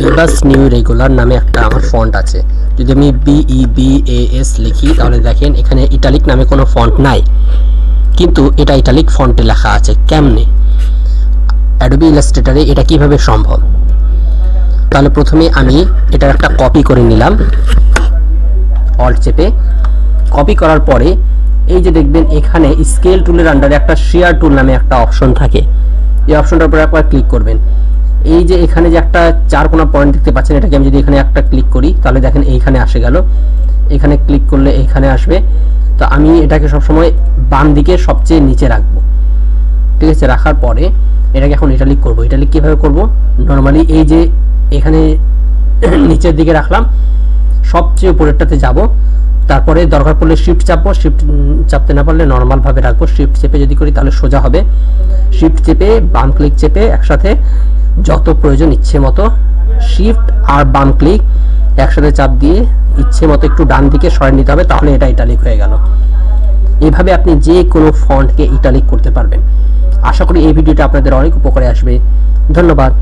ইবাস new regular নামে একটা আমার ফন্ট আছে। যদি আমি BEBAS লিখি তাহলে দেখেন এখানে ইটালিক নামে কোনো ফন্ট নাই, কিন্তু এটা ইটালিক ফন্টে লেখা আছে। কেমনে? অ্যাডোবি ইলাস্ট্রেটরে এটা কিভাবে সম্ভব? তাহলে প্রথমে আমি এটার একটা কপি করে নিলাম, অল্ট চেপে কপি করার পরে এই যে দেখবেন এখানে স্কেল টুলের আন্ডারে একটা শেয়ার টুল নামে একটা অপশন থাকে। এই অপশনটার উপরে একবার ক্লিক করবেন। এই যে এখানে যে একটা চার কোনা পয়েন্ট দেখতে পাচ্ছেন, এটাকে আমি যদি এখানে একটা ক্লিক করি তাহলে দেখেন এইখানে আসে গেল। এখানে ক্লিক করলে এখানে আসবে। তো আমি এটাকে সবসময় বাম দিকে সবচেয়ে নিচে রাখবো, ঠিক আছে? রাখার পরে এটাকে এখন ইটালিক করব। ইটালিক কিভাবে করব? নর্মালি এই যে এখানে নিচের দিকে রাখলাম, সবচেয়ে উপরেরটাতে যাব, তারপরে দরকার পড়লে শিফট চাপবো, শিফট চাপতে না পারলে নর্মাল ভাবে রাখবো। শিফট চেপে যদি করি তাহলে সোজা হবে। শিফট চেপে বাম ক্লিক চেপে একসাথে যত প্রয়োজন ইচ্ছে মতো শিফট আর বাম ক্লিক একসাথে চাপ দিয়ে ইচ্ছে মতো একটু ডান দিকে সরিয়ে নিতে হবে, তাহলে এটা ইটালিক হয়ে গেল। এইভাবে আপনি যে কোনো ফন্টকে ইটালিক করতে পারবেন। আশা করি এই ভিডিওটা আপনাদের অনেক উপকারে আসবে। ধন্যবাদ।